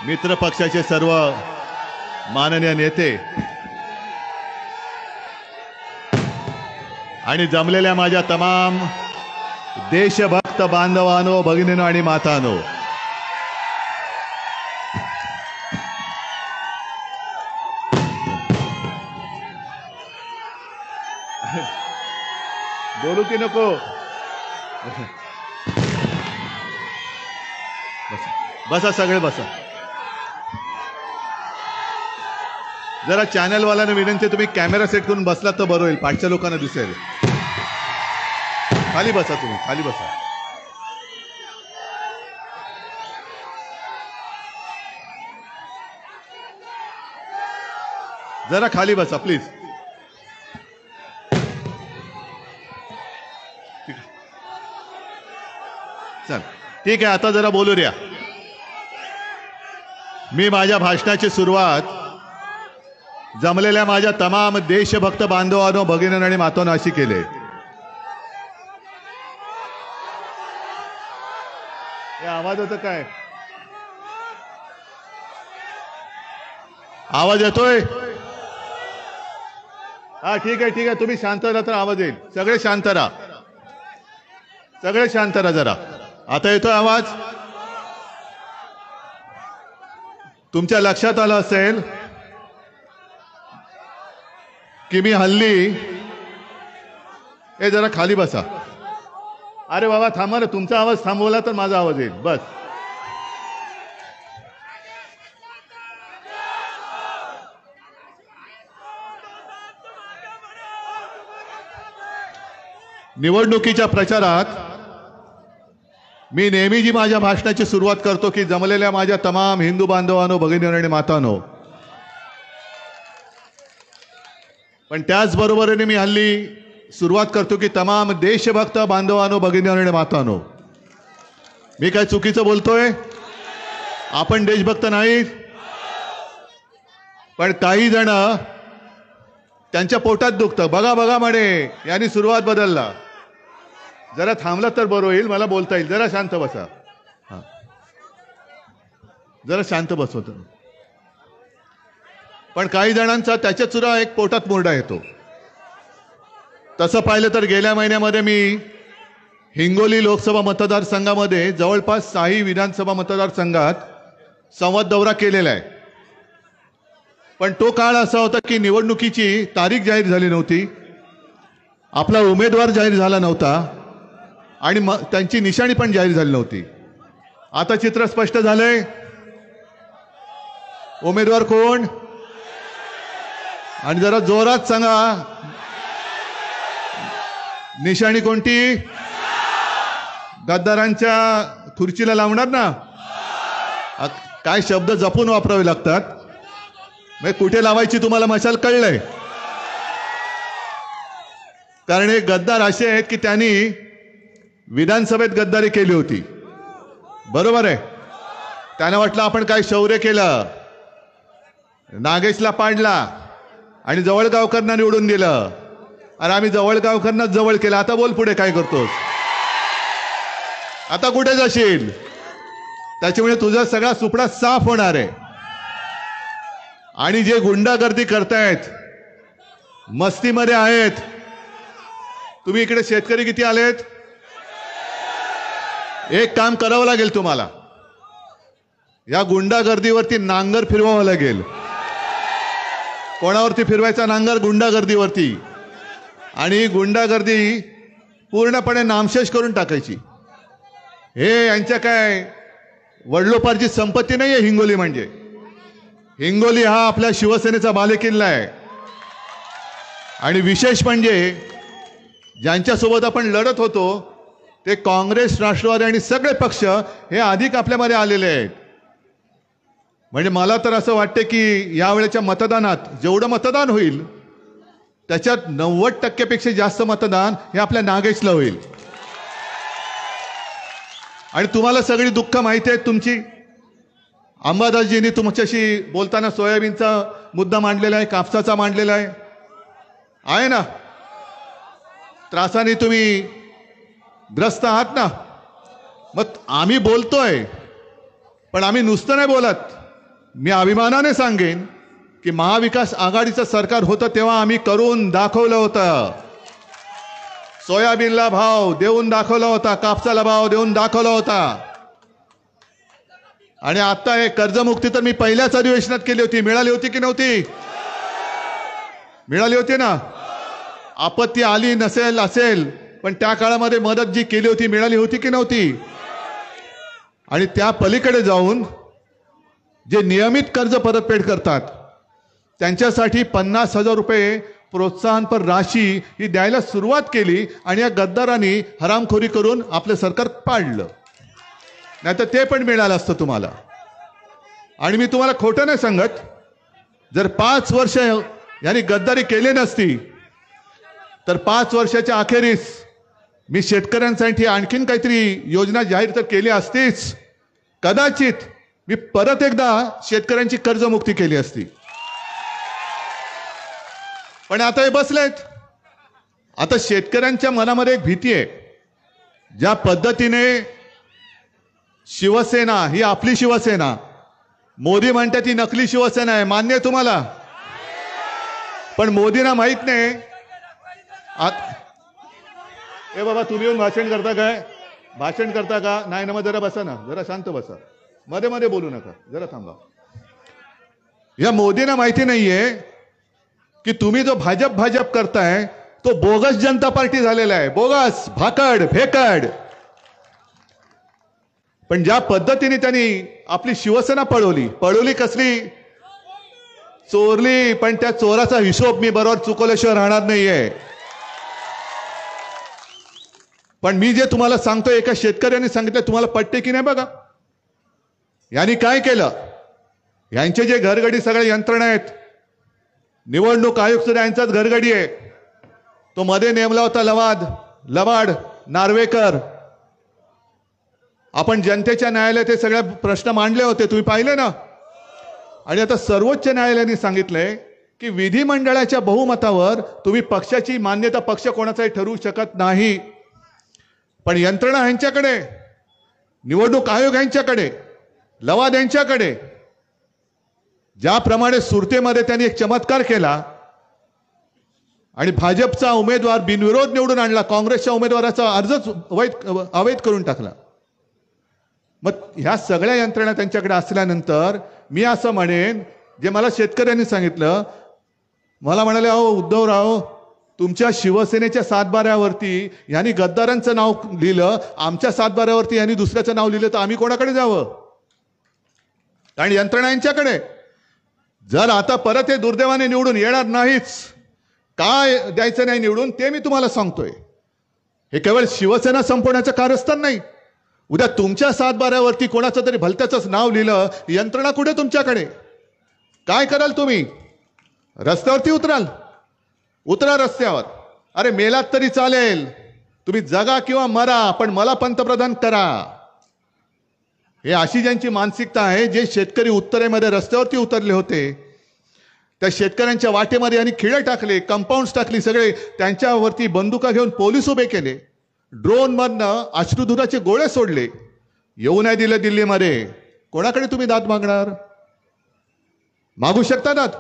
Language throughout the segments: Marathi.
मित्र पक्षाचे सर्व माननीय नेते आणि जमलेल्या माझ्या तमाम देशभक्त बांधवांनो, भगिनींनो आणि मातांनो, बोलू की नको? बसा सगळे बसा. जरा चॅनलवाल्यांना विनंती, तुम्ही कॅमेरा सेट करून बसलात तर बरं होईल, पाठच्या लोकांना दिसेल. खाली बसा, तुम्ही खाली बसा. जरा खाली बसा प्लीज. चल ठीक आहे, आता जरा बोलू द्या. मी माझ्या भाषणाची सुरुवात जमलेल्या माझ्या तमाम देशभक्त बांधवांनो, भगिनींनो आणि मातांनो अशी केले. हे आवाज होतं काय? आवाज येतोय? हा ठीक आहे ठीक आहे, तुम्ही शांत राहा तर आवाज येईल. सगळे शांत राहा, सगळे शांत राहा जरा. आता येतोय आवाज? तुमच्या लक्षात आलं असेल की मी हल्ली, जरा खाली बसा. अरे बाबा थांबा ना, तुमचा आवाज थांबवला तर माझा आवाज येईल. बस. निवडणुकीच्या प्रचारात मी नेहमी जी माझ्या भाषणाची सुरुवात करतो की जमलेल्या माझ्या तमाम हिंदू बांधवांनो, भगिनींनो आणि मातांनो, पण त्याचबरोबरीने मी हल्ली सुरुवात करतो की तमाम देशभक्त बांधवांनो, भगिनींनो आणि मातांनो. मी काय चुकीचं बोलतोय? आपण देशभक्त नाही, पण काही जण त्यांच्या पोटात दुखतं. बघा बघा म्हणे, यांनी सुरुवात बदलला. जरा थांबला तर बरं होईल, मला बोलता येईल. जरा शांत बसा. हा जरा शांत बसवत. पण काही जणांचा त्याच्यात सुद्धा एक पोटात मुरडा येतो. तसं पाहिलं तर गेल्या महिन्यामध्ये मी हिंगोली लोकसभा मतदारसंघामध्ये जवळपास 6 विधानसभा मतदारसंघात संवाद दौरा केलेला आहे. पण तो काळ असा होता की निवडणुकीची तारीख जाहीर झाली नव्हती, आपला उमेदवार जाहीर झाला नव्हता आणि त्यांची निशाणी पण जाहीर झाली नव्हती. आता चित्र स्पष्ट झालंय. उमेदवार कोण? आणि जरा जोरात सांगा, निशाणी कोणती? गद्दारांच्या खुर्चीला लावणार ना? काय शब्द जपून वापरावे लागतात. मग कुठे लावायची तुम्हाला मशाल कळलंय? कारण हे गद्दार असे आहेत की त्यांनी विधानसभेत गद्दारी केली होती, बरोबर आहे. त्यांना वाटलं आपण काय शौर्य केलं, नागेशला पाडला आणि जवळगावकरांना निवडून दिलं. अरे आम्ही जवळगावकरांना जवळ केलं. आता बोल पुढे काय करतोस? आता कुठे जाशील? त्याच्यामुळे तुझा सगळा सुपडा साफ होणार आहे. आणि जे गुंडागर्दी करतायत, मस्तीमध्ये आहेत. तुम्ही इकडे शेतकरी किती आलेत? एक काम करावं लागेल तुम्हाला, या गुंडागर्दीवरती नांगर फिरवावं लागेल. कोणावरती फिरवायचा नांगर? गुंडागर्दीवरती. आणि गुंडागर्दी पूर्णपणे नामशेष करून टाकायची. हे यांच्या काय वडलोपार्जित संपत्ती नाही आहे हिंगोली. म्हणजे हिंगोली हा आपल्या शिवसेनेचा बालेकिल्ला आहे. आणि विशेष म्हणजे ज्यांच्यासोबत आपण लढत होतो ते काँग्रेस, राष्ट्रवादी आणि सगळे पक्ष हे अधिक आपल्यामध्ये आलेले आहेत. म्हणजे मला तर असं वाटतं की यावेळेच्या मतदानात जेवढं मतदान होईल त्याच्यात 90% जास्त मतदान हे आपल्या नागेशला होईल. आणि तुम्हाला सगळी दुःख माहिती आहेत तुमची. अंबादासजींनी तुमच्याशी बोलताना सोयाबीनचा मुद्दा मांडलेला आहे, कापसाचा मांडलेला आहे ना. त्रासाने तुम्ही ग्रस्त आहात ना. मग आम्ही बोलतोय, पण आम्ही नुसतं नाही बोलत. मी अभिमानाने सांगेन की महाविकास आघाडीचं सरकार होतं तेव्हा आम्ही करून दाखवलं होतं. सोयाबीनला भाव देऊन दाखवला होता, कापसाला भाव देऊन दाखवला होता. आणि आता हे कर्जमुक्ती तर मी पहिल्याच अधिवेशनात केली होती. मिळाली होती की नव्हती? मिळाली होती ना. आपत्ती आली नसेल असेल पण त्या काळामध्ये मदत जी केली होती मिळाली होती की नव्हती? आणि त्या पलीकडे जाऊन जे नियमित कर्ज परतफेड करतात त्यांच्यासाठी 50,000 रुपये प्रोत्साहनपर राशी ही द्यायला सुरुवात केली. आणि या गद्दारांनी हरामखोरी करून आपलं सरकार पाडलं. नाहीतर ते पण मिळालं असतं तुम्हाला. आणि मी तुम्हाला खोटं नाही सांगत, जर 5 वर्ष यांनी गद्दारी केली नसती तर 5 वर्षाच्या अखेरीस मी शेतकऱ्यांसाठी आणखीन काहीतरी योजना जाहीर तर केली असतीच. कदाचित मी परत एकदा शेतकऱ्यांची कर्जमुक्ती केली असती. पण आता हे बसलेत. आता शेतकऱ्यांच्या मनामध्ये एक भीती आहे. ज्या पद्धतीने शिवसेना ही आपली शिवसेना, मोदी म्हणतात ती नकली शिवसेना आहे, मान्य आहे तुम्हाला? पण मोदींना माहित नाही. ए बाबा तुम्ही येऊन भाषण करता काय? भाषण करता का? नाही ना, मग जरा बसा ना, जरा शांत बसा, मध्ये मध्ये बोलू नका, जरा थांबा. या मोदींना माहिती नाहीये की तुम्ही जो भाजप करताय तो बोगस जनता पार्टी झालेला आहे. बोगस, भाकड, फेकड. पण ज्या पद्धतीने त्यांनी आपली शिवसेना पळवली कसली? चोरली. पण त्या चोराचा हिशोब मी बरोबर चुकवल्याशिवाय राहणार नाहीये. पण मी जे तुम्हाला सांगतोय एका शेतकऱ्याने सांगितलं, तुम्हाला पटते की नाही बघा. यांनी काय केलं? यांचे जे घरगडी सगळे यंत्रणा आहेत, निवडणूक आयोग सुद्धा यांचाच घरगडी आहे. तो मध्ये नेमला होता लवाड नार्वेकर. आपण जनतेच्या न्यायालयात हे सगळे प्रश्न मांडले होते, तुम्ही पाहिले ना. आणि आता सर्वोच्च न्यायालयाने सांगितलंय की विधिमंडळाच्या बहुमतावर तुम्ही पक्षाची मान्यता पक्ष कोणाचाही ठरवू शकत नाही. पण यंत्रणा यांच्याकडे, निवडणूक आयोग यांच्याकडे, लवाद यांच्याकडे. ज्याप्रमाणे सुरतेमध्ये त्यांनी एक चमत्कार केला आणि भाजपचा उमेदवार बिनविरोध निवडून आणला, काँग्रेसच्या उमेदवाराचा अर्जच अवैध करून टाकला. मग ह्या सगळ्या यंत्रणा त्यांच्याकडे असल्यानंतर मी असं म्हणेन, जे मला शेतकऱ्यांनी सांगितलं, मला म्हणाले अहो उद्धवराव, तुमच्या शिवसेनेच्या 7बाऱ्यावरती यांनी गद्दारांचं नाव लिहिलं, आमच्या 7बाऱ्यावरती यांनी दुसऱ्याचं नाव लिहिलं, तर आम्ही कोणाकडे जावं? आणि यंत्रणा यांच्याकडे. जर आता परत हे दुर्दैवाने निवडून येणार नाहीच, काय द्यायचं नाही निवडून ते मी तुम्हाला सांगतोय. हे केवळ शिवसेना संपवण्याचं कारस्थान नाही. उद्या तुमच्या 7बाऱ्यावरती कोणाचं तरी भलत्याचंच नाव लिहिलं, यंत्रणा कुठे तुमच्याकडे? काय कराल तुम्ही? रस्त्यावरती उतरा रस्त्यावर. अरे मेलात तरी चालेल, तुम्ही जगा किंवा मरा, पण मला पंतप्रधान करा. हे अशी ज्यांची मानसिकता आहे, जे शेतकरी उत्तरेमध्ये रस्त्यावरती उतरले होते, त्या शेतकऱ्यांच्या वाटेमध्ये आणि खिळे टाकले, कंपाऊंड्स टाकली, सगळे त्यांच्यावरती बंदुका घेऊन पोलीस उभे केले, ड्रोन मधनं अश्रुधुराचे गोळे सोडले, येऊ नाही दिले दिल्लीमध्ये. कोणाकडे तुम्ही दाद मागणार? मागू शकता दाद?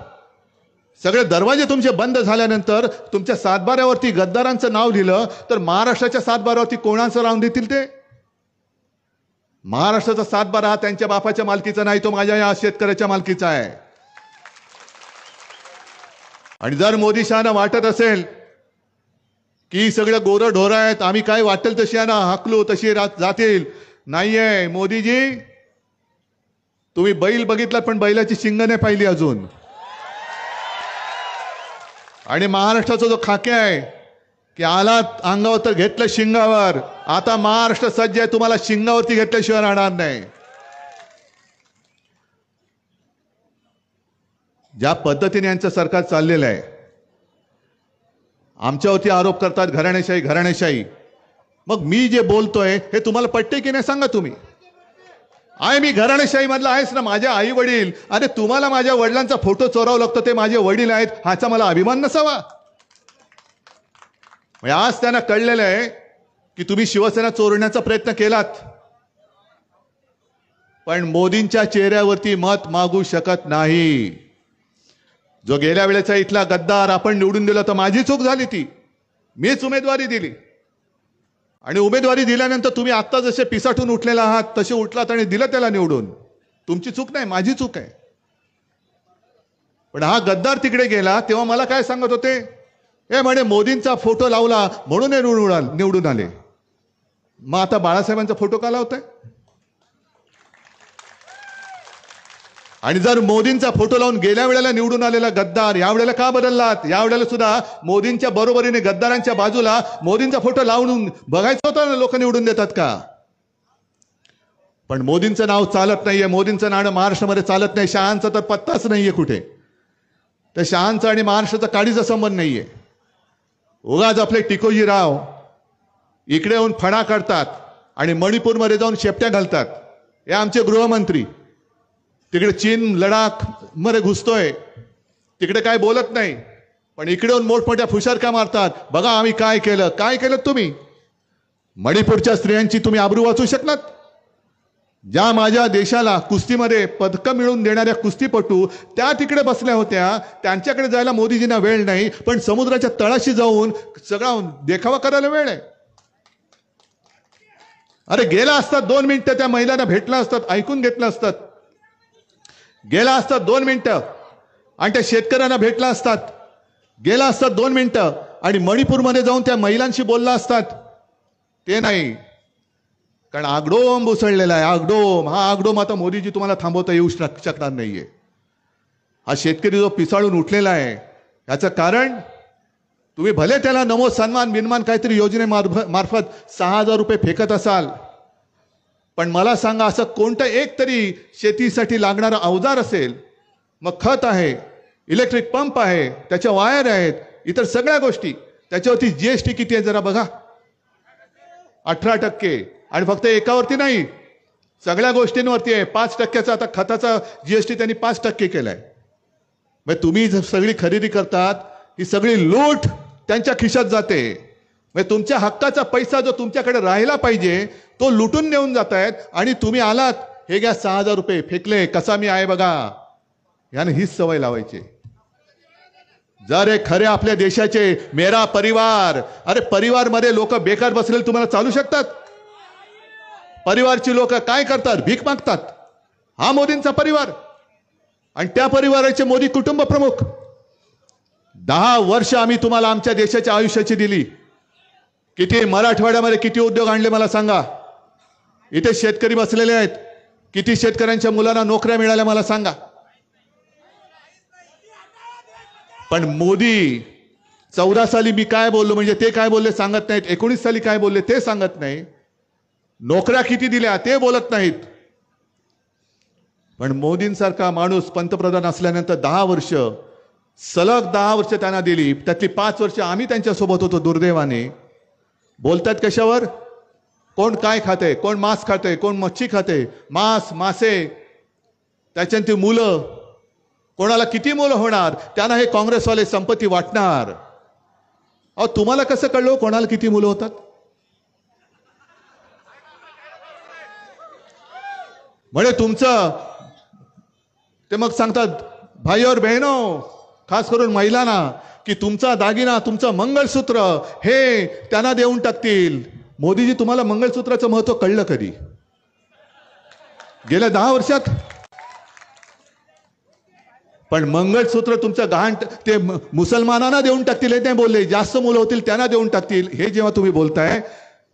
सगळे दरवाजे तुमचे बंद झाल्यानंतर तुमच्या 7बाऱ्यावरती गद्दारांचं नाव लिहिलं तर महाराष्ट्राच्या 7बाऱ्यावरती कोणाचं नाव देतील ते? महाराष्ट्राचा 7बारा हा त्यांच्या बापाच्या मालकीचा नाही, तो माझ्या या शेतकऱ्याच्या मालकीचा आहे. आणि जर मोदी शहाना वाटत असेल की सगळं गोरं ढोरं आहेत, आम्ही काय वाटेल तशी ना हाकलू तशी जातील, नाहीये मोदीजी. तुम्ही बैल बघितला पण बैलाची शिंग नाही पाहिली अजून. आणि महाराष्ट्राचा जो खाक्या आहे की आला अंगावर तर घेतलं शिंगावर, आता महाराष्ट्र सज्ज आहे, तुम्हाला शिंगावरती घेतल्याशिवाय राहणार नाही. ज्या पद्धतीने यांचं सरकार चाललेलं आहे, आमच्यावरती आरोप करतात घराणेशाही. मग मी जे बोलतोय हे तुम्हाला पटते की नाही सांगा तुम्ही? आहे मी घराणेशाही मधला आहेच ना. माझ्या आई वडील, अरे तुम्हाला माझ्या वडिलांचा फोटो चोरावा लागतो, ते माझे वडील आहेत, ह्याचा मला अभिमान नसावा? आज त्यांना कळलेलं आहे की तुम्ही शिवसेना चोरण्याचा प्रयत्न केलात, पण मोदींच्या चेहऱ्यावरती मत मागू शकत नाही. जो गेल्या वेळेचा इथला गद्दार आपण निवडून दिला तर माझी चूक झाली, ती मीच उमेदवारी दिली. आणि उमेदवारी दिल्यानंतर तुम्ही आत्ता जसे पिसाटून उठलेला आहात तसे उठलात आणि दिलं त्याला निवडून. तुमची चूक नाही, माझी चूक आहे. पण हा गद्दार तिकडे गेला तेव्हा मला काय सांगत होते, हे म्हणे मोदींचा फोटो लावला म्हणून निवडून आले. मग आता बाळासाहेबांचा फोटो का लावताय? आणि जर मोदींचा फोटो लावून गेल्या वेळेला निवडून आलेला गद्दार यावेळेला का बदललात? यावेळेला सुद्धा मोदींच्या बरोबरीने गद्दारांच्या बाजूला मोदींचा फोटो लावून बघायचं होतं ना, लोक निवडून देतात का? पण मोदींचं नाव चालत नाहीये, मोदींचं नाव महाराष्ट्रामध्ये चालत नाही. शहांचा तर पत्ताच नाहीये कुठे. तर शहांचा आणि महाराष्ट्राचा काडीचा संबंध नाहीये. उगाच आपले टिकोजीराव इकडे येऊन फणा काढतात आणि मणिपूरमध्ये जाऊन शेपट्या घालतात. हे आमचे गृहमंत्री तिकडे चीन लडाख मध्ये घुसतोय, तिकडे काय बोलत नाही, पण इकडे येऊन मोठमोठ्या फुशारक्या मारतात. बघा आम्ही काय केलं. काय केलं तुम्ही? मणिपूरच्या स्त्रियांची तुम्ही आबरू वाचू शकलात? ज्या माझ्या देशाला कुस्तीमध्ये पदकं मिळवून देणाऱ्या कुस्तीपटू त्या तिकडे बसल्या होत्या, त्यांच्याकडे जायला मोदीजींना वेळ नाही, पण समुद्राच्या तळाशी जाऊन सगळा देखावा करायला वेळ आहे. अरे गेला असतात 2 मिनिटं त्या महिलांना भेटला असतात, ऐकून घेतलं असतात. गेला असतात 2 मिनिटं आणि त्या शेतकऱ्यांना भेटला असतात. गेला असतात 2 मिनिटं आणि मणिपूरमध्ये जाऊन त्या महिलांशी बोलला असतात. ते नाही, कारण आगडोम उसळलेला आहे. आगडोम, हा आगडोम आता मोदीजी तुम्हाला थांबवता येऊ शकणार नाहीये. हा शेतकरी जो पिसाळून उठलेला आहे याचं कारण तुम्ही भले त्याला नमो सन्मान बिनमान काहीतरी योजनेमार्फत 6,000 रुपये फेकत असाल, पण मला सांगा असं कोणतं एक तरी शेतीसाठी लागणारा अवजार असेल, मग खत आहे, इलेक्ट्रिक पंप आहे, त्याच्या वायर आहेत, इतर सगळ्या गोष्टी, त्याच्यावरती जीएसटी किती आहे जरा बघा, 18%. आणि फक्त एकावरती नाही, सगळ्या गोष्टींवरती आहे. 5%चा आता खताचा जीएसटी त्यांनी 5% केलाय. मग तुम्ही सगळी खरेदी करतात, ही सगळी लूट त्यांच्या खिशात जाते. मग तुमच्या हक्काचा पैसा जो तुमच्याकडे राहिला पाहिजे तो लुटून नेऊन जातायत. आणि तुम्ही आलात, हे घ्या 6,000 रुपये फेकले, कसा मी आहे बघा. याने हीच सवय लावायची. जर हे खरे आपल्या देशाचे मेरा परिवार, अरे परिवार मध्ये लोक बेकार बसलेले तुम्हाला चालू शकतात? परिवारची लोक काय करतात? भीक मागतात. हा मोदींचा परिवार आणि त्या परिवाराचे मोदी कुटुंब प्रमुख. 10 वर्ष आम्ही तुम्हाला आमच्या देशाच्या आयुष्याची दिली. किती मराठवाड्यामध्ये किती उद्योग आणले मला सांगा. इथे शेतकरी बसलेले आहेत, किती शेतकऱ्यांच्या मुलांना नोकऱ्या मिळाल्या मला सांगा. पण मोदी 14 साली मी काय बोललो म्हणजे ते काय बोलले सांगत नाहीत, 19 साली काय बोलले ते सांगत नाही, नोकऱ्या किती दिल्या ते बोलत नाहीत. पण मोदींसारखा माणूस पंतप्रधान असल्यानंतर 10 वर्ष सलग 10 वर्ष त्यांना दिली, त्यातली 5 वर्ष आम्ही त्यांच्यासोबत होतो. दुर्दैवाने बोलतात कशावर? कोण काय खाते, कोण मांस खाते, कोण मच्छी खाते, मांस मासे, त्याच्यानंतर मुलं, कोणाला किती मुलं होणार, त्यांना हे काँग्रेसवाले संपत्ती वाटणार. अहो तुम्हाला कसं कळलं कोणाला किती मुलं होतात? म्हणजे तुमचं ते मग सांगतात भाई और बहनों, खास करून महिलांना, की तुमचा दागिना, तुमचं मंगळसूत्र हे त्यांना देऊन टाकतील. मोदीजी तुम्हाला मंगळसूत्राचं महत्व कळलं कधी? गेल्या 10 वर्षात? पण मंगळसूत्र तुमचं गहाण ते मुसलमानांना देऊन टाकतील हे नाही बोलले, जास्त मुलं होतील त्यांना देऊन टाकतील. हे जेव्हा तुम्ही बोलताय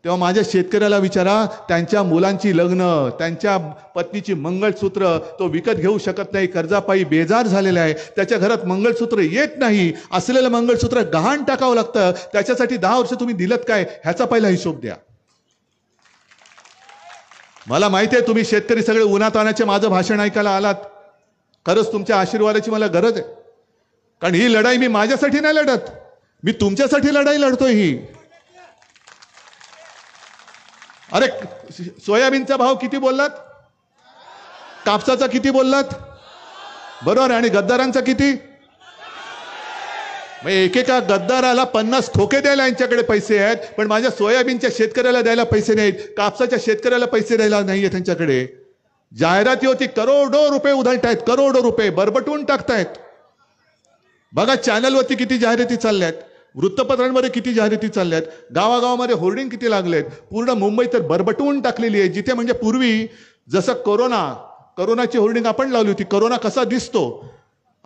तेव्हा माझ्या शेतकऱ्याला विचारा, त्यांच्या मुलांची लग्न, त्यांच्या पत्नीची मंगळसूत्र तो विकत घेऊ शकत नाही, कर्जापायी बेजार झालेला आहे, त्याच्या घरात मंगळसूत्र येत नाही, असलेलं मंगळसूत्र गहाण टाकावं लागतं. त्याच्यासाठी 10 वर्ष तुम्ही दिलत काय ह्याचा पहिला हिशोब द्या. मला माहिती आहे तुम्ही शेतकरी सगळे उन्हातानाचे माझं भाषण ऐकायला आलात. खरंच तुमच्या आशीर्वादाची मला गरज आहे, कारण ही लढाई मी माझ्यासाठी नाही लढत, मी तुमच्यासाठी लढाई लढतोय. ही अरे सोयाबीनचा भाव किती बोललात? कापसाचा किती बोललात? बरोबर. आणि गद्दारांचा किती? मग एकेका गद्दाराला 50 खोके द्यायला यांच्याकडे पैसे आहेत, पण माझ्या सोयाबीनच्या शेतकऱ्याला द्यायला पैसे नाहीत, कापसाच्या शेतकऱ्याला पैसे द्यायला नाहीये त्यांच्याकडे. जाहिरातीवरती करोडो रुपये उधळतायत, करोडो रुपये बरबटवून टाकतायत. बघा चॅनलवरती किती जाहिराती चालल्यात, वृत्तपत्रांमध्ये किती जाहिराती चालल्यात, गावागावामध्ये होर्डिंग किती लागलेत. पूर्ण मुंबई तर बरबटवून टाकलेली आहे. जिथे म्हणजे पूर्वी जसं करोनाची होर्डिंग आपण लावली होती, करोना कसा दिसतो,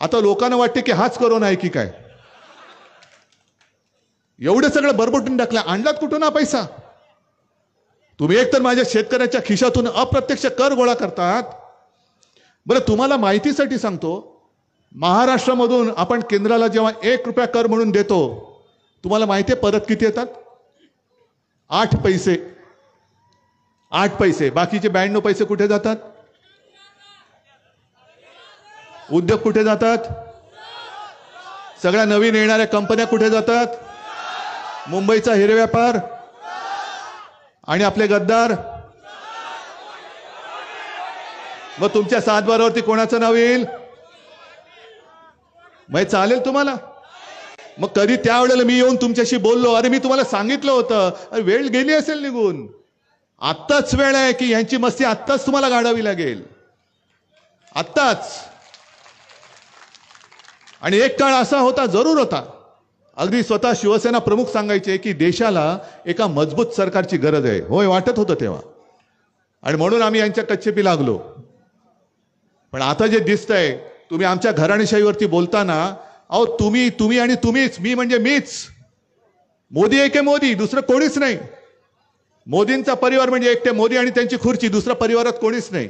आता लोकांना वाटते की हाच करोना आहे की काय. एवढं सगळं बरबटून टाकलं. आणलात कुठून हा पैसा? तुम्ही एकतर माझ्या शेतकऱ्याच्या खिशातून अप्रत्यक्ष कर गोळा करतात. बरं तुम्हाला माहितीसाठी सांगतो, महाराष्ट्रामधून आपण केंद्राला जेव्हा 1 रुपया कर म्हणून देतो, तुम्हाला माहिती आहे परत किती येतात? 8 पैसे. 8 पैसे. बाकीचे 92 पैसे कुठे जातात? उद्योग कुठे जातात? सगळ्या नवीन येणाऱ्या कंपन्या कुठे जातात? मुंबईचा हिरे व्यापार आणि आपले गद्दार. मग तुमच्या 7/12वरती कोणाचं नाव येईल? मग चालेल तुम्हाला? मग कधी त्यावेळेला मी येऊन तुमच्याशी बोललो, अरे मी तुम्हाला सांगितलं होतं, अरे वेळ गेली असेल निघून. आत्ताच वेळ आहे की यांची मस्ती आत्ताच तुम्हाला गाडावी लागेल, आत्ताच. आणि एक काळ असा होता, जरूर होता, अगदी स्वतः शिवसेना प्रमुख सांगायचे की देशाला एका मजबूत सरकारची गरज आहे. होय, वाटत होतं तेव्हा, आणि म्हणून आम्ही यांच्या कच्चेपी लागलो. पण आता जे दिसतंय, तुम्ही आमच्या घराणेशाहीवरती बोलताना, अहो तुम्ही आणि तुम्हीच, मी म्हणजे मीच. मोदी एक आहे, मोदी, दुसरं कोणीच नाही. मोदींचा परिवार म्हणजे एकटे मोदी आणि त्यांची खुर्ची, दुसऱ्या परिवारात कोणीच नाही.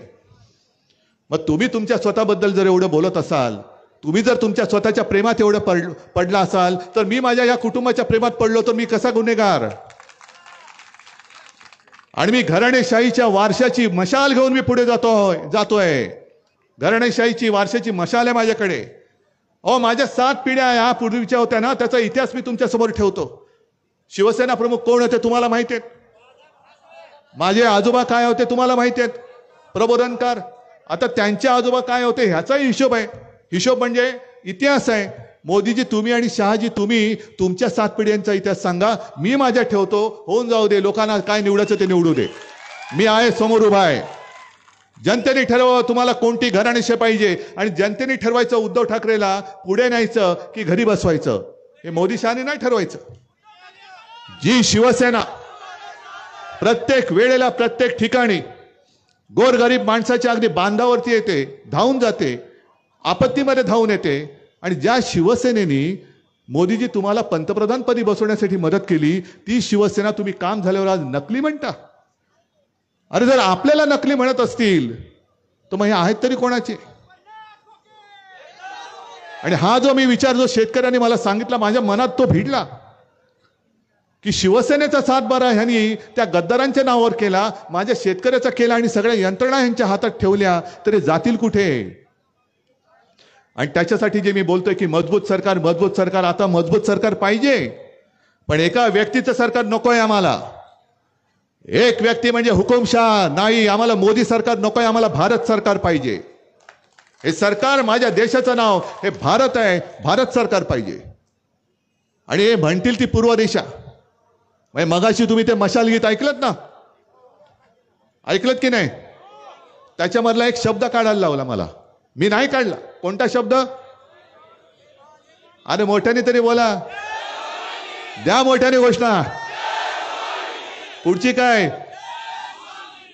मग तुम्ही तुमच्या स्वतःबद्दल जर एवढं बोलत असाल, तुम्ही जर तुमच्या स्वतःच्या प्रेमात एवढं पडला असाल, तर मी माझ्या या कुटुंबाच्या प्रेमात पडलो तर मी कसा गुन्हेगार? आणि मी घराणेशाहीच्या वारशाची मशाल घेऊन मी पुढे जातोय. घराणेशाहीची वारशाची मशाल आहे माझ्याकडे. अहो माझ्या 7 पिढ्या या पूर्वीच्या होत्या ना, त्याचा इतिहास मी तुमच्या समोर ठेवतो. शिवसेना प्रमुख कोण होते तुम्हाला माहिती आहेत? माझे आजोबा काय होते तुम्हाला माहिती आहेत? प्रबोधनकार. आता त्यांचे आजोबा काय होते ह्याचाही हिशोब आहे. हिशोब म्हणजे इतिहास आहे. मोदीजी तुम्ही आणि शहाजी तुम्ही तुमच्या 7 पिढ्यांचा इतिहास सांगा, मी माझ्या ठेवतो. होऊन जाऊ दे, लोकांना काय निवडायचं ते निवडू दे. मी आहे, समोर उभा आहे. जनतेने ठरवावं तुम्हाला कोणती घराणेशाही पाहिजे, आणि जनतेने ठरवायचं उद्धव ठाकरेला पुढे न्यायचं की घरी बसवायचं. हे मोदी शहाने नाही ठरवायचं. जी शिवसेना प्रत्येक वेळेला प्रत्येक ठिकाणी गोरगरीब माणसाच्या अगदी बांधावरती येते, धावून जाते, आपत्तीमध्ये धावून येते, आणि ज्या शिवसेनेनी मोदीजी तुम्हाला पंतप्रधानपदी बसवण्यासाठी मदत केली, ती शिवसेना तुम्ही काम झाल्यावर आज नकली म्हणता. अरे जर आपल्याला नकली म्हणत असतील तर मग हे आहेत तरी कोणाचे? आणि हा जो मी विचार जो शेतकऱ्यांनी मला सांगितला, माझ्या मनात तो भिडला की शिवसेनेचा 7/12 ह्यांनी त्या गद्दारांच्या नावावर केला, माझ्या शेतकऱ्याचा केला, आणि सगळ्या यंत्रणा ह्यांच्या हातात ठेवल्या, तरी जातील कुठे? आणि त्याच्यासाठी जे मी बोलतोय की मजबूत सरकार, आता मजबूत सरकार पाहिजे, पण एका व्यक्तीचं सरकार नकोय आम्हाला. एक व्यक्ती म्हणजे हुकुमशाह नाही, आम्हाला मोदी सरकार नकोय, आम्हाला भारत सरकार पाहिजे. हे सरकार, माझ्या देशाचं नाव हे भारत आहे, भारत सरकार पाहिजे. आणि हे म्हणतील ती पूर्व दिशा. मगाशी तुम्ही ते मशाल गीत ऐकलत ना, ऐकलत की नाही? त्याच्यामधला एक शब्द काढायला लावला मला, मी नाही काढला. कोणता शब्द? अरे मोठ्याने तरी बोला, द्या मोठ्याने घोषणा. पुढची काय?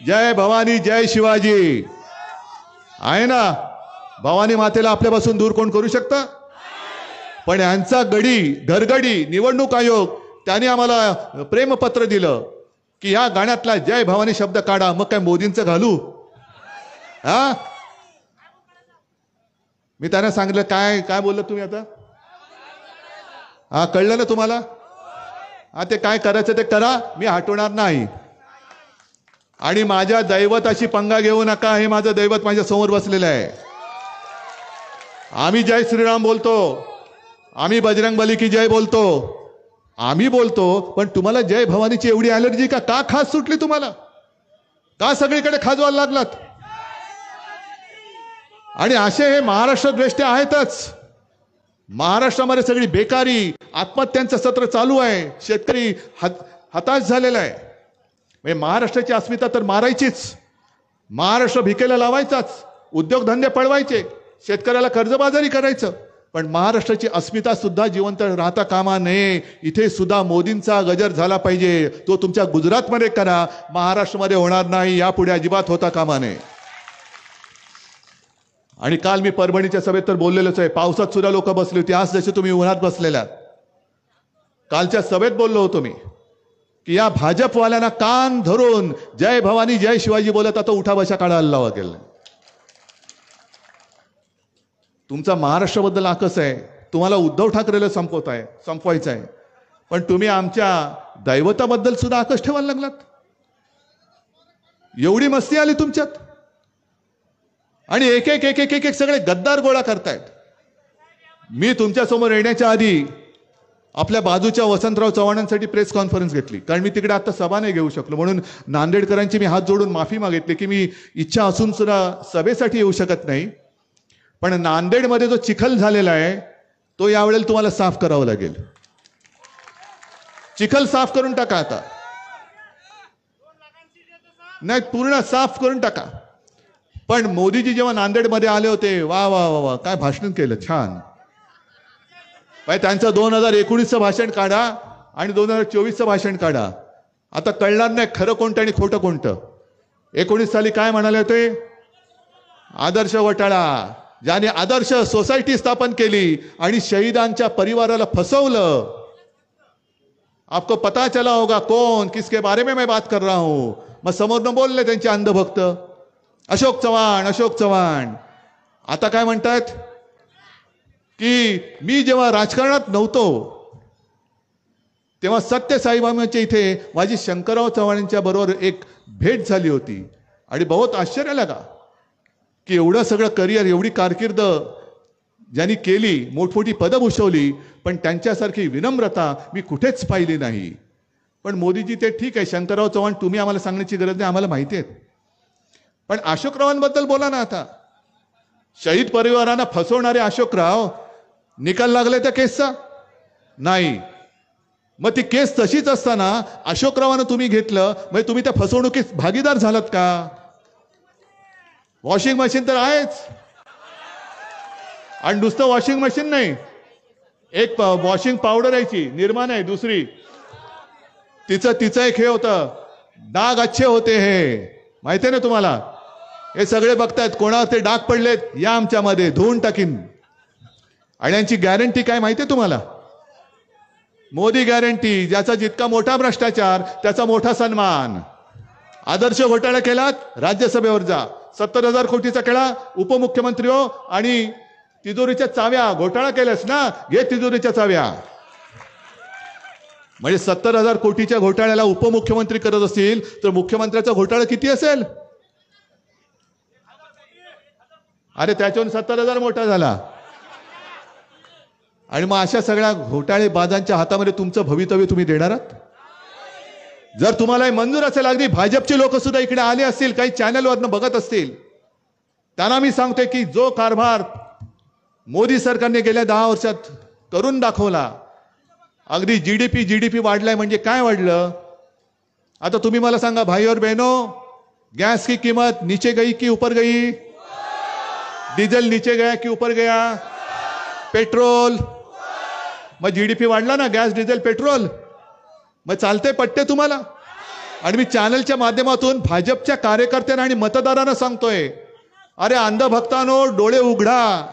जय भवानी जय शिवाजी आहे ना. भवानी मातेला आपल्यापासून दूर कोण करू शकतं? पण यांचा घरगडी निवडणूक आयोग त्याने आम्हाला प्रेमपत्र दिलं की या गाण्यातला जय भवानी शब्द काढा. मग काय मोदींचं घालू? हा, मी त्यांना सांगितलं. काय बोललं तुम्ही आता? हा, कळलं ना तुम्हाला? हा, ते काय करायचं ते करा, मी हटवणार नाही. आणि माझ्या दैवताशी पंगा घेऊ नका. हे माझं दैवत माझ्या समोर बसलेलं आहे. आम्ही जय श्रीराम बोलतो, आम्ही बजरंगबली की जय बोलतो, आम्ही बोलतो. पण तुम्हाला जय भवानीची एवढी ॲलर्जी का खास सुटली तुम्हाला? का सगळीकडे खाजवायला लागलात? आणि असे हे महाराष्ट्र द्वेष्टे आहेतच. महाराष्ट्रामध्ये सगळी बेकारी, आत्महत्यांचं सत्र चालू आहे. शेतकरी हताश झालेला आहे. म्हणजे महाराष्ट्राची अस्मिता तर मारायचीच. महाराष्ट्र भिकेला लावायचाच, उद्योगधंदे पळवायचे, शेतकऱ्याला कर्जबाजारी करायचं, पण महाराष्ट्राची अस्मिता सुद्धा जिवंत राहता कामा नये. इथे सुद्धा मोदींचा गजर झाला पाहिजे. तो तुमच्या गुजरातमध्ये करा, महाराष्ट्रामध्ये होणार नाही, यापुढे अजिबात होता कामा नये. आणि काल मी परभणीच्या सभेत तर बोललेलोच आहे. पावसात सुद्धा लोक बसली होती, आज जसे तुम्ही उन्हात बसलेल्या. कालच्या सभेत बोललो होतो मी की या भाजपवाल्यांना कान धरून जय भवानी जय शिवाजी बोलत आता उठा बशा काढायला लावा गेलं. तुमचा महाराष्ट्राबद्दल आकस आहे, तुम्हाला उद्धव ठाकरेला संपवायचं आहे, पण तुम्ही आमच्या दैवताबद्दल सुद्धा आकस ठेवायला लागलात. एवढी मस्ती आली तुमच्यात. आणि एक एक एक एक एक सगळे गद्दार गोळा करतायत. मी तुमच्या समोर येण्याच्या आधी आपल्या बाजूच्या वसंतराव चव्हाणांसाठी प्रेस कॉन्फरन्स घेतली, कारण मी तिकडे आता सभा नाही घेऊ शकलो. म्हणून नांदेडकरांची मी हात जोडून माफी मागितली की मी इच्छा असून सुद्धा सभेसाठी येऊ शकत नाही. पण नांदेडमध्ये जो चिखल झालेला आहे तो यावेळेला तुम्हाला साफ करावा लागेल. चिखल साफ करून टाका आता. नाही, पूर्ण साफ करून टाका. पण मोदीजी जेव्हा नांदेडमध्ये आले होते, वा वा वा वा काय भाषण केलं, छान. त्यांचं 2019चं भाषण काढा आणि 2024चं भाषण काढा. आता कळणार नाही खरं कोणतं आणि खोटं कोणतं. 19 साली काय म्हणाले होते? आदर्श घोटाळा, ज्याने आदर्श सोसायटी स्थापन केली आणि शहीदांच्या परिवाराला फसवलं. आपको पता चला होगा कौन किसके बारे में मैं बात कर रहा हूं. मग समोर न बोलले त्यांचे अंधभक्त अशोक चव्हाण. अशोक चव्हाण आता काय म्हणतात की मी जेव्हा राजकारणात नव्हतो तेव्हा सत्य साईबाबांच्या इथे माझी शंकरराव चव्हाणांच्या बरोबर एक भेट झाली होती आणि बहुत आश्चर्य लगा की एवढं सगळं करिअर, एवढी कारकीर्द ज्यांनी केली, मोठमोठी पदं भूषवली, पण त्यांच्यासारखी विनम्रता मी कुठेच पाहिली नाही. पण मोदीजी ते ठीक आहे, शंकरराव चव्हाण तुम्ही आम्हाला सांगण्याची गरज नाही, आम्हाला माहिती आहे. पण अशोकरावांबद्दल बोला ना आता. शहीद परिवारांना फसवणारे अशोकराव, निकाल लागले त्या केसचा नाही. मग ती केस तशीच असताना अशोकरावांना तुम्ही घेतलं, म्हणजे तुम्ही त्या फसवणुकीत भागीदार झालात का? वॉशिंग मशीन तर आहेच. आणि नुसतं वॉशिंग मशीन नाही, एक वॉशिंग पावडर यायची निर्माण आहे दुसरी, तिचं एक हे होतं, डाग अच्छे होते हे, माहिती आहे ना तुम्हाला. हे सगळे बघतायत कोणावर ते डाग पडलेत, या आमच्यामध्ये धुवून टाकीन. आणि यांची गॅरंटी काय माहितीये तुम्हाला? मोदी गॅरंटी. ज्याचा जितका मोठा भ्रष्टाचार त्याचा मोठा सन्मान. आदर्श घोटाळा केलात, राज्यसभेवर जा. 70,000 कोटीचा केला, उपमुख्यमंत्री हो, आणि तिजोरीच्या चाव्या घोटाळा केलास ना, घे तिजोरीच्या चाव्या. म्हणजे 70,000 कोटीच्या घोटाळ्याला उपमुख्यमंत्री करत असतील तर मुख्यमंत्र्याचा घोटाळा किती असेल? अरे त्याच्याहून 70,000 मोठा झाला. आणि मग अशा सगळ्या घोटाळेबाजांच्या हातामध्ये तुमचं भवितव्य तुम्ही देणार आहात? जर तुम्हाला मंजूर असेल, अगदी भाजपचे लोक सुद्धा इकडे आले असतील, काही चॅनलवरनं बघत असतील, त्यांना मी सांगतोय की जो कारभार मोदी सरकारने गेल्या 10 वर्षात करून दाखवला, अगदी जीडीपी वाढलाय. म्हणजे काय वाढलं? आता तुम्ही मला सांगा भाई और बहनों, गैस की कीमत नीचे गई कि ऊपर गई? डीजल नीचे गया कि ऊपर गया? पेट्रोल, मग जीडीपी वाढला ना, गॅस डिझेल पेट्रोल. मग चालते पट्टे तुम्हाला. आणि मी चॅनलच्या माध्यमातून भाजपच्या कार्यकर्त्यांना आणि मतदारांना सांगतोय, अरे अंधभक्तांनो, डोळे उघडा.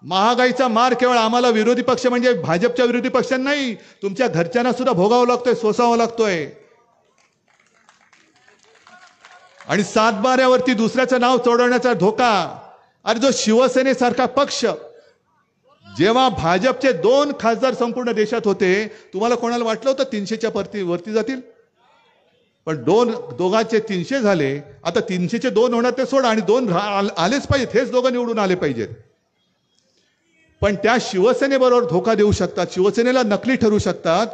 महागाईचा मार केवळ आम्हाला विरोधी पक्ष म्हणजे भाजपच्या विरोधी पक्षांना नाही, तुमच्या घरच्यांना सुद्धा भोगावं लागतोय, सोसावं लागतोय. आणि सातबाऱ्यावरती दुसऱ्याचं नाव चढवण्याचा धोका. अरे जो शिवसेनेसारखा पक्ष, जेव्हा भाजपचे 2 खासदार संपूर्ण देशात होते, तुम्हाला कोणाला वाटलं होतं 300च्या वरती जातील? पण दोघांचे 300 झाले. आता 300चे 2 होणार ते सोडा, आणि 2 आलेच पाहिजेत, हेच दोघं निवडून आले पाहिजेत. पण त्या शिवसेनेबरोबर धोका देऊ शकतात, शिवसेनेला नकली ठरू शकतात.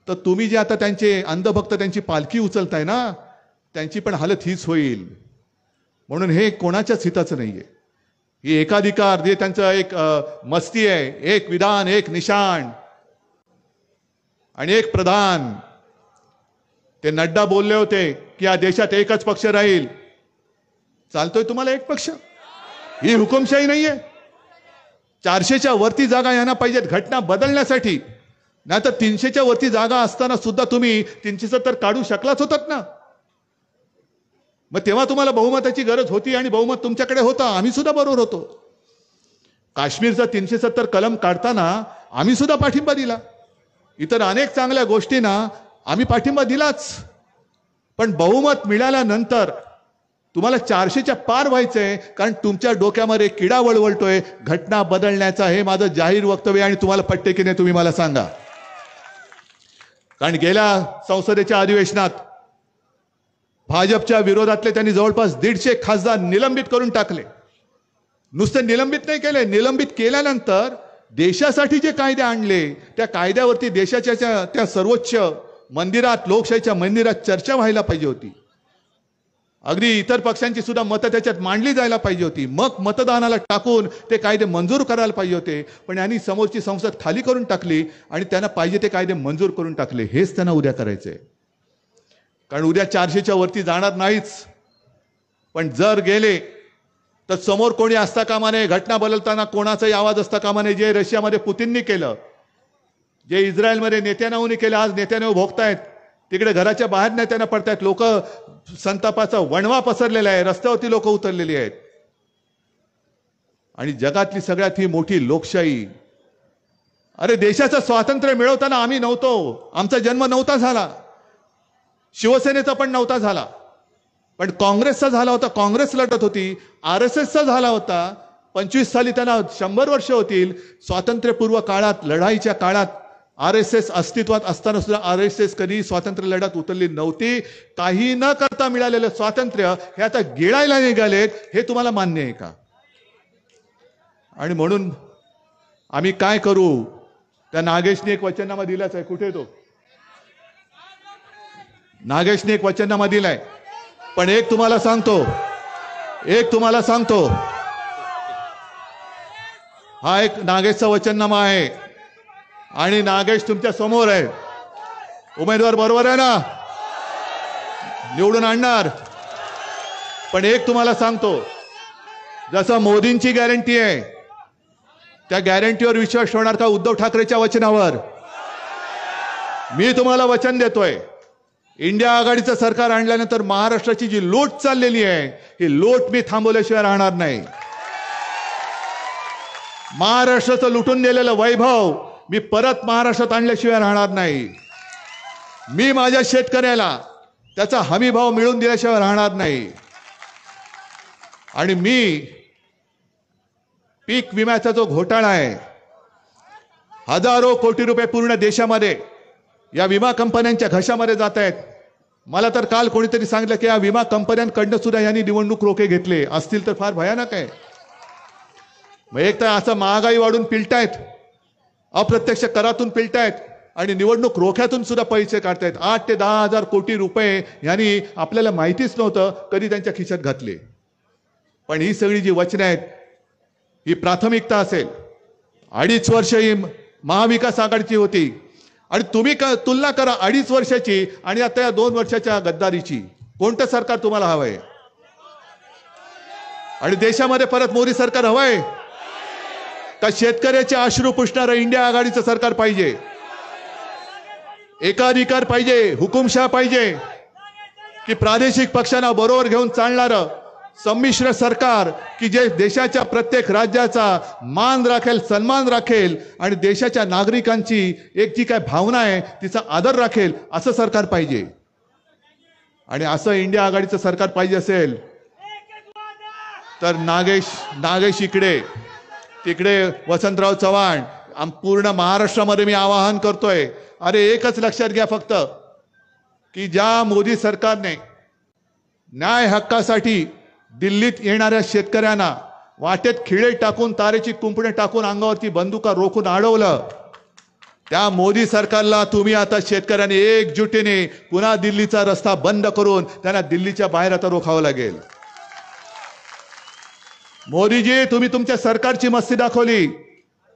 तर तुम्ही जे आता त्यांचे अंधभक्त त्यांची पालखी उचलताय ना, त्यांची पण हालत हीच होईल. म्हणून हे कोणाच्याच हिताचं नाहीये. ही एकाधिकार जे त्यांचं एक मस्ती आहे, एक विधान, एक निशाण आणि एक प्रधान. ते नड्डा बोलले होते की या देशात एकच पक्ष राहील. चालतोय तुम्हाला एक पक्ष? ही हुकुमशाही नाहीये. 400च्या वरती जागा यांना पाहिजेत घटना बदलण्यासाठी. नाही तर 300च्या वरती जागा असताना सुद्धा तुम्ही 370 काढू शकलाच होतात ना. मग तेव्हा तुम्हाला बहुमताची गरज होती आणि बहुमत तुमच्याकडे होतं. आम्ही सुद्धा बरोबर होतो. काश्मीरचा 370 कलम काढताना आम्ही सुद्धा पाठिंबा दिला. इतर अनेक चांगल्या गोष्टींना आम्ही पाठिंबा दिलाच. पण बहुमत मिळाल्यानंतर तुम्हाला 400च्या पार व्हायचंय, कारण तुमच्या डोक्यामध्ये किडा वळवळतोय घटना बदलण्याचा. हे माझं जाहीर वक्तव्य आणि तुम्हाला पटते की नाही तुम्ही मला सांगा. कारण गेल्या संसदेच्या अधिवेशनात भाजपच्या विरोधातले त्यांनी जवळपास 150 खासदार निलंबित करून टाकले. नुसते निलंबित नाही केले, निलंबित केल्यानंतर देशासाठी जे कायदे आणले त्या कायद्यावरती देशाच्या त्या सर्वोच्च मंदिरात, लोकशाहीच्या मंदिरात चर्चा व्हायला पाहिजे होती. अगदी इतर पक्षांची सुद्धा मतं त्याच्यात मांडली जायला पाहिजे होती. मग मतदानाला टाकून ते कायदे मंजूर करायला पाहिजे होते. पण यांनी समोरची संसद खाली करून टाकली आणि त्यांना पाहिजे ते कायदे मंजूर करून टाकले. हेच त्यांना उद्या करायचंय. कारण उद्या 400च्या वरती जाणार नाहीच. पण जर गेले तर समोर कोणी असता कामा नये. घटना बदलताना कोणाचाही आवाज असता कामा नये. जे रशियामध्ये पुतीननी केलं, जे इस्रायलमध्ये नेत्यानाहूनी केलं, आज नेत्यानाहू भोगतायत. तिकडे घराच्या बाहेर नेत्यांना पडतायत. लोक संतापाचा वणवा पसरलेला आहे. रस्त्यावरती लोक उतरलेली आहेत. आणि जगातली सगळ्यात ही मोठी लोकशाही. अरे देशाचं स्वातंत्र्य मिळवताना आम्ही नव्हतो. आमचा जन्म नव्हता झाला. शिवसेनेचा पण नव्हता झाला. पण काँग्रेसचा झाला होता. काँग्रेस लढत होती. RSSचा झाला होता. 25 साली त्यांना 100 वर्ष होतील. स्वातंत्र्यपूर्व काळात, लढाईच्या काळात RSS अस्तित्वात असताना सुद्धा RSS कधी स्वातंत्र्य लढत उतरली नव्हती. काही न करता मिळालेलं स्वातंत्र्य हे आता गिळायला निघालेत. हे तुम्हाला मान्य आहे का? आणि म्हणून आम्ही काय करू? त्या नागेशने एक वचननामा दिलाच आहे. कुठे तो नागेशने एक वचननामा दिलाय. पण एक तुम्हाला सांगतो, हा एक नागेशचा वचननामा आहे आणि नागेश तुमच्या समोर आहे. उमेदवार बरोबर आहे ना? निवडून आणणार. पण एक तुम्हाला सांगतो, जसं मोदींची गॅरंटी आहे त्या गॅरंटीवर विश्वास ठेवणार का उद्धव ठाकरेच्या वचनावर? मी तुम्हाला वचन देतोय, इंडिया आघाडीचं सरकार आणल्यानंतर महाराष्ट्राची जी लूट चाललेली आहे ही लूट मी थांबवल्याशिवाय राहणार नाही. महाराष्ट्राचं लुटून गेलेलं वैभव मी परत महाराष्ट्रात आणल्याशिवाय राहणार नाही. मी माझ्या शेतकऱ्याला त्याचा हमी भाव मिळवून दिल्याशिवाय राहणार नाही. आणि मी पीक विम्याचा जो घोटाळा आहे, हजारो कोटी रुपये पूर्ण देशामध्ये या विमा कंपन्यांच्या घशामध्ये जात आहेत. मला तर काल कोणीतरी सांगितलं की या विमा कंपन्यांकडनं सुद्धा यांनी निवडणूक रोखे घेतले असतील तर फार भयानक आहे. मग एक तर असं महागाई वाढून पिलतायत, अप्रत्यक्ष करातून पिलतायत आणि निवडणूक रोख्यातून सुद्धा पैसे काढतायत. 8 ते 10 हजार कोटी रुपये यांनी आपल्याला माहितीच नव्हतं कधी त्यांच्या खिशात घातले. पण ही सगळी जी वचने आहेत ही प्राथमिकता असेल. 2.5 वर्ष ही महाविकास आघाडीची होती आणि तुम्ही तुलना करा 2.5 वर्षाची आणि आता या 2 वर्षाच्या गद्दारीची. कोणतं सरकार तुम्हाला हवंय? आणि देशामध्ये परत मोदी सरकार हवंय का शेतकऱ्याचे अश्रू पुसणारं इंडिया आघाडीचं सरकार पाहिजे? एकाधिकार पाहिजे, हुकुमशाह पाहिजे की प्रादेशिक पक्षांना बरोबर घेऊन चालणारं संमिश्र सरकार की जे देशाच्या प्रत्येक राज्याचा मान राखेल, सन्मान राखेल आणि देशाच्या नागरिकांची एक जी काय भावना आहे तिचा आदर राखेल असं सरकार पाहिजे. आणि असं इंडिया आघाडीचं सरकार पाहिजे असेल तर नागेश इकडे, तिकडे वसंतराव चव्हाण, पूर्ण महाराष्ट्रामध्ये मी आवाहन करतोय. अरे एकच लक्षात घ्या फक्त की ज्या मोदी सरकारने न्याय हक्कासाठी दिल्लीत येणाऱ्या शेतकऱ्यांना वाटेत खिळे टाकून, तारेची कुंपणे टाकून, अंगावरती बंदुका रोखून अडवलं, त्या मोदी सरकारला तुम्ही आता शेतकऱ्यांनी एकजुटीने पुन्हा दिल्लीचा रस्ता बंद करून त्यांना दिल्लीच्या बाहेर आता रोखावं लागेल. मोदीजी, तुम्ही तुमच्या सरकारची मस्ती दाखवली.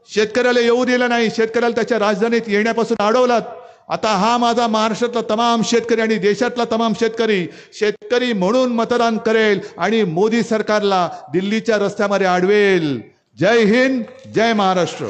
शेतकऱ्याला येऊ दिलं नाही, शेतकऱ्याला त्याच्या राजधानीत येण्यापासून अडवलात. आता हा माझा महाराष्ट्रातला तमाम शेतकरी आणि देशातला तमाम शेतकरी म्हणून मतदान करेल आणि मोदी सरकारला दिल्लीच्या रस्त्यामध्ये अडवेल. जय हिंद, जय महाराष्ट्र.